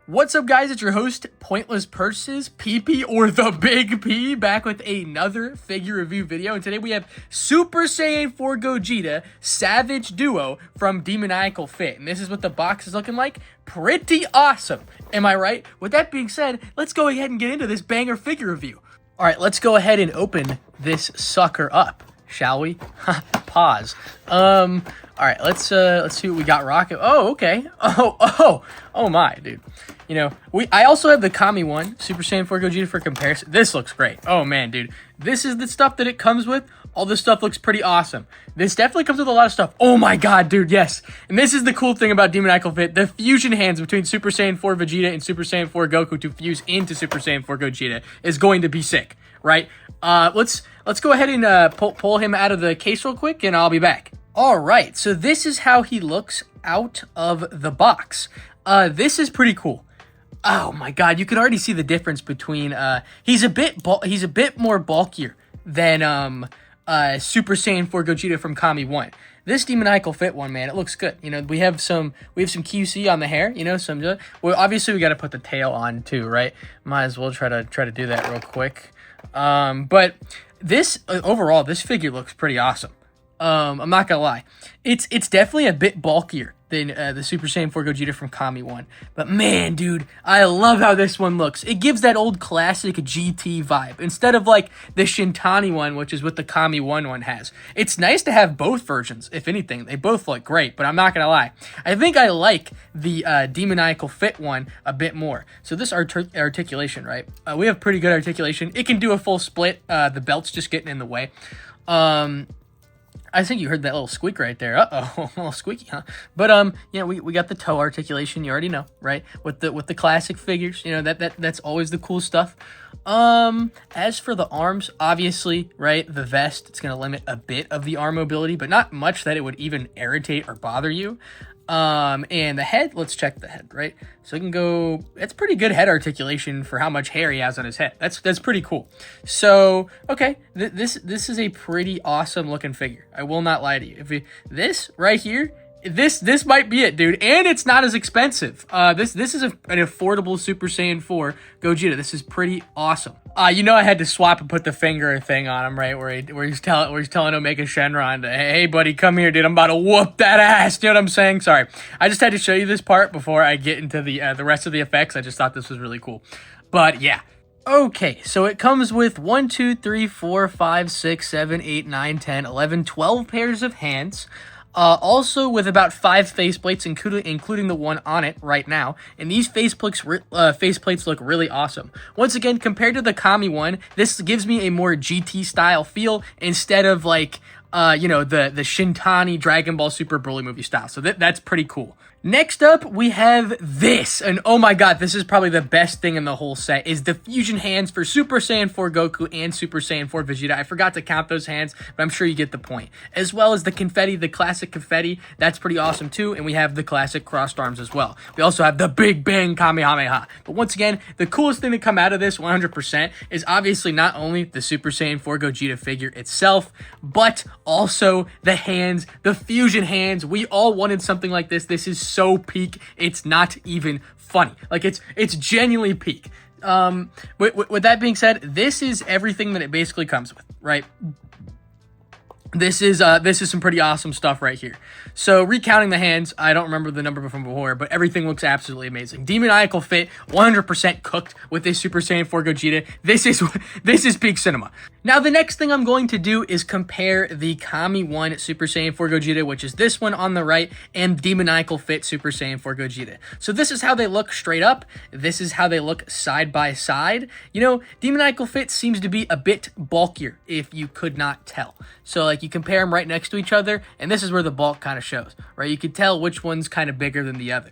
What's up, guys? It's your host, Pointless Purses, PP or the Big P, back with another figure review video. And today we have Super Saiyan 4 Gogeta Savage Duo from Demonical Fit. And this is what the box is looking like. Pretty awesome. Am I right? With that being said, let's go ahead and get into this banger figure review. All right, let's go ahead and open this sucker up, shall we? Pause. All right, let's see what we got. Rocket. Oh, okay. Oh my, dude. You know, I also have the Kami one, Super Saiyan 4 Gogeta for comparison. This looks great. Oh man, dude. This is the stuff that it comes with. All this stuff looks pretty awesome. This definitely comes with a lot of stuff. Oh my god, dude, yes. And this is the cool thing about Demonical Fit. The fusion hands between Super Saiyan 4 Vegeta and Super Saiyan 4 Goku to fuse into Super Saiyan 4 Gogeta is going to be sick, right? Let's go ahead and pull him out of the case real quick, and I'll be back. All right, so this is how he looks out of the box. This is pretty cool. Oh my god, you can already see the difference between he's a bit more bulkier than Super Saiyan 4 Gogeta from Kami 1. This Demonical Fit one, man, it looks good. You know, we have some QC on the hair, you know, well, obviously we got to put the tail on too, right? Might as well try to do that real quick. But this overall, this figure looks pretty awesome. I'm not gonna lie. It's definitely a bit bulkier than the Super Saiyan 4 Gogeta from Kami 1. But man, dude, I love how this one looks. It gives that old classic GT vibe. Instead of like the Shintani one, which is what the Kami 1 has. It's nice to have both versions, if anything. They both look great, but I'm not gonna lie. I think I like the Demonical Fit one a bit more. So this articulation, right? We have pretty good articulation. It can do a full split. The belt's just getting in the way. I think you heard that little squeak right there. Uh-oh, a little squeaky, huh? But you know, we got the toe articulation. You already know, right? With the classic figures, you know that's always the cool stuff. As for the arms, obviously, right? The vest, it's gonna limit a bit of the arm mobility, but not much that it would even irritate or bother you. And the head, let's check the head, right? So it can go, it's pretty good head articulation for how much hair he has on his head. That's pretty cool. So, okay, this is a pretty awesome looking figure. I will not lie to you. This right here, this might be it, dude. And it's not as expensive. This is an affordable Super Saiyan 4 Gogeta. This is pretty awesome. You know, I had to swap and put the finger thing on him, right? Where he's telling Omega Shenron, hey buddy, come here, dude. I'm about to whoop that ass. You know what I'm saying? Sorry. I just had to show you this part before I get into the rest of the effects. I just thought this was really cool. But yeah. Okay, so it comes with 1, 2, 3, 4, 5, 6, 7, 8, 9, 10, 11, 12 pairs of hands. Also with about 5 faceplates, including the one on it right now. And these faceplates look really awesome. Once again, compared to the Kami one, this gives me a more GT style feel instead of like, you know, the Shintani Dragon Ball Super Broly movie style. So that's pretty cool. Next up, we have this, and oh my god, this is probably the best thing in the whole set, is the fusion hands for Super Saiyan 4 Goku and Super Saiyan 4 Vegeta. I forgot to count those hands, but I'm sure you get the point. As well as the confetti, the classic confetti, that's pretty awesome too, and we have the classic crossed arms as well. We also have the Big Bang Kamehameha. But once again, the coolest thing to come out of this 100% is obviously not only the Super Saiyan 4 Gogeta figure itself, but also the hands, the fusion hands. We all wanted something like this. This is so peak, it's not even funny. Like it's genuinely peak. With that being said, this is everything that it basically comes with, right? This is some pretty awesome stuff right here. So recounting the hands, I don't remember the number from before, but everything looks absolutely amazing. Demonical Fit, 100% cooked with this Super Saiyan 4 Gogeta. This is peak cinema. Now the next thing I'm going to do is compare the Kami 1 Super Saiyan 4 Gogeta, which is this one on the right, and Demonical Fit Super Saiyan 4 Gogeta. So this is how they look straight up. This is how they look side by side. You know, Demonical Fit seems to be a bit bulkier, if you could not tell. So like, you compare them right next to each other, and this is where the bulk kind of shows, right? You can tell which one's kind of bigger than the other.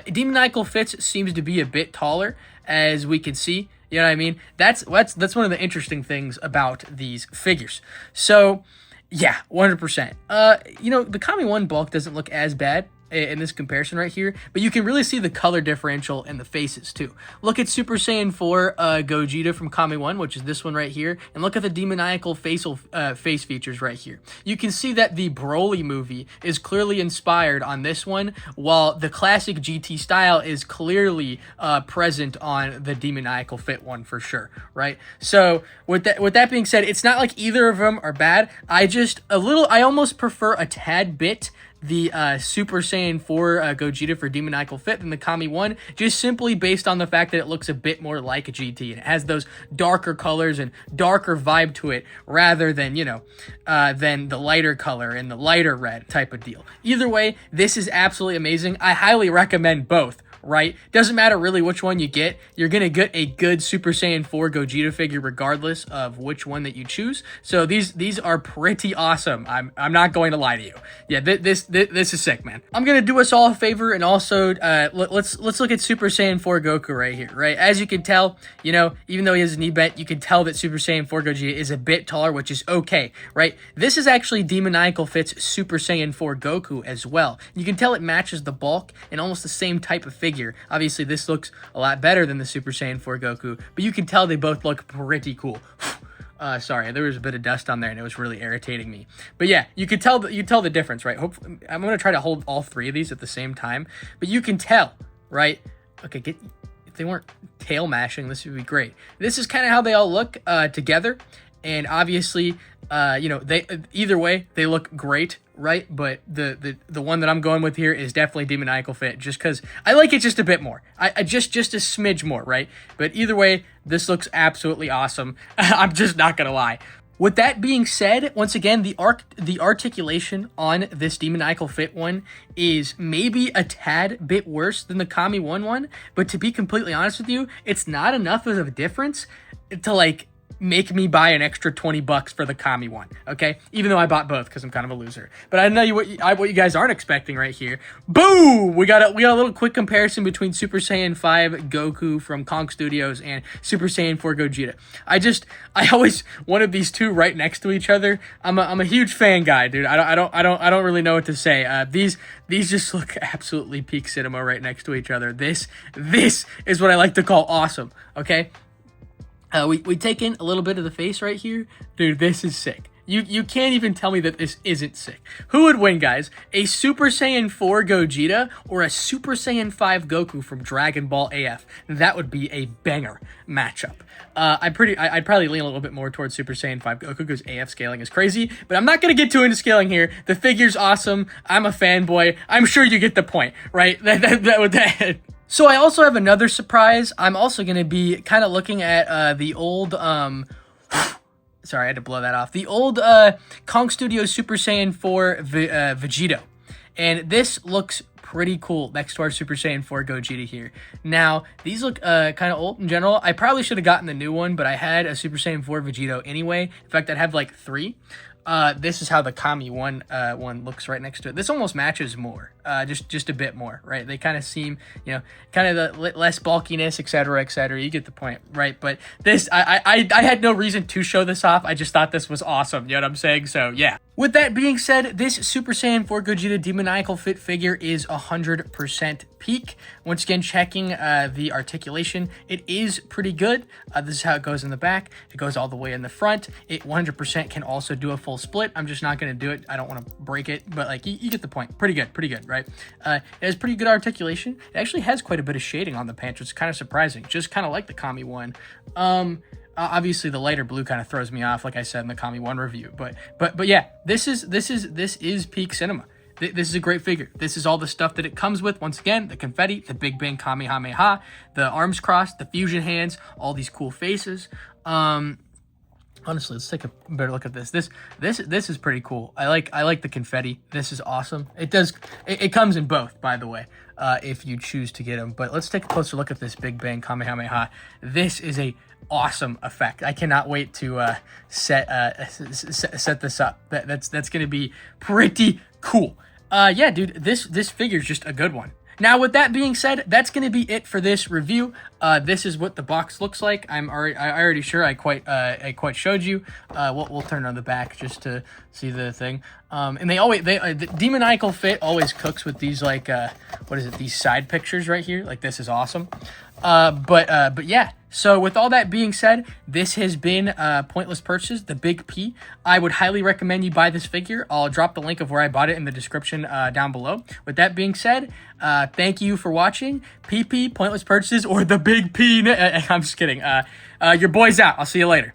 Demonical Fits seems to be a bit taller, as we can see. You know what I mean? That's one of the interesting things about these figures. So, yeah, 100%. You know, the Kami 1 bulk doesn't look as bad in this comparison right here, but you can really see the color differential in the faces too. Look at Super Saiyan 4 Gogeta from Kami 1, which is this one right here, and look at the demoniacal face features right here. You can see that the Broly movie is clearly inspired on this one, while the classic GT style is clearly present on the Demonical Fit one for sure, right? So with that being said, it's not like either of them are bad. I almost prefer a tad bit the Super Saiyan 4 Gogeta for Demonical Fit than the Kami 1, just simply based on the fact that it looks a bit more like a GT, and it has those darker colors and darker vibe to it, rather than, than the lighter color and the lighter red type of deal. Either way, this is absolutely amazing. I highly recommend both. Right? Doesn't matter really which one you get. You're going to get a good Super Saiyan 4 Gogeta figure regardless of which one that you choose. So these are pretty awesome. I'm not going to lie to you. Yeah, this is sick, man. I'm going to do us all a favor and also let's look at Super Saiyan 4 Goku right here, right? As you can tell, even though he has a knee bent, you can tell that Super Saiyan 4 Gogeta is a bit taller, which is okay, right? This is actually Demonical Fit's Super Saiyan 4 Goku as well. You can tell it matches the bulk and almost the same type of figure. Obviously, this looks a lot better than the Super Saiyan 4 Goku, but you can tell they both look pretty cool. Sorry, there was a bit of dust on there, and it was really irritating me. But yeah, you can tell the difference, right? Hopefully, I'm going to try to hold all three of these at the same time, but you can tell, right? Okay, if they weren't tail mashing, this would be great. This is kind of how they all look together, and obviously, they either way they look great, right? But the one that I'm going with here is definitely Demonical Fit, just because I like it just a bit more. I just a smidge more, right? But either way, this looks absolutely awesome. I'm just not gonna lie. With that being said, once again, the articulation on this Demonical Fit one is maybe a tad bit worse than the Kami 1 one, but to be completely honest with you, it's not enough of a difference to make me buy an extra $20 for the Kami one, okay? Even though I bought both because I'm kind of a loser. But I know what you guys aren't expecting right here. Boom! We got a little quick comparison between Super Saiyan 5 Goku from Kong Studios and Super Saiyan 4 Gogeta. I always wanted these two right next to each other. I'm a huge fan guy, dude. I don't really know what to say. These just look absolutely peak cinema right next to each other. This is what I like to call awesome, okay? We take in a little bit of the face right here. Dude, this is sick. You can't even tell me that this isn't sick. Who would win, guys? A Super Saiyan 4 Gogeta or a Super Saiyan 5 Goku from Dragon Ball AF? That would be a banger matchup. I'd probably lean a little bit more towards Super Saiyan 5 Goku because AF scaling is crazy, but I'm not going to get too into scaling here. The figure's awesome. I'm a fanboy. I'm sure you get the point, right? That So I also have another surprise. I'm also going to be kind of looking at the old, sorry, I had to blow that off. The old Kong Studios Super Saiyan 4 Vegito. And this looks pretty cool next to our Super Saiyan 4 Gogeta here. Now, these look kind of old in general. I probably should have gotten the new one, but I had a Super Saiyan 4 Vegito anyway. In fact, I'd have like 3. This is how the Kami 1 one looks right next to it. This almost matches more, just a bit more, right? They kind of seem, kind of the less bulkiness, etc., etc. You get the point, right? But this, I had no reason to show this off. I just thought this was awesome. You know what I'm saying? So yeah. With that being said, this Super Saiyan 4 Gogeta Demonical Fit figure is 100% peak. Once again, checking the articulation, it is pretty good. This is how it goes in the back. It goes all the way in the front. It 100% can also do a full split. I'm just not going to do it. I don't want to break it, but you get the point. Pretty good, right? It has pretty good articulation. It actually has quite a bit of shading on the pants, which is kind of surprising, just kind of like the Kami 1. Obviously the lighter blue kind of throws me off, like I said in the Kami 1 review, but yeah, this is peak cinema. This is a great figure. This is all the stuff that it comes with. Once again, the confetti, the Big Bang Kamehameha, the arms crossed, the fusion hands, all these cool faces. Honestly, let's take a better look at this. This is pretty cool. I like the confetti. This is awesome. It comes in both, by the way, if you choose to get them. But let's take a closer look at this Big Bang Kamehameha. This is a awesome effect. I cannot wait to set this up. That's gonna be pretty cool. Yeah, dude, this figure's just a good one. Now, with that being said, that's going to be it for this review. This is what the box looks like. I already sure I quite showed you. We'll turn it on the back just to see the thing. And the Demonical Fit always cooks with these like what is it? These side pictures right here. Like, this is awesome. But yeah. So with all that being said, this has been Pointless Purchases, the Big P. I would highly recommend you buy this figure. I'll drop the link of where I bought it in the description down below. With that being said, thank you for watching. PP, Pointless Purchases, or the Big P. I'm just kidding. Your boy's out. I'll see you later.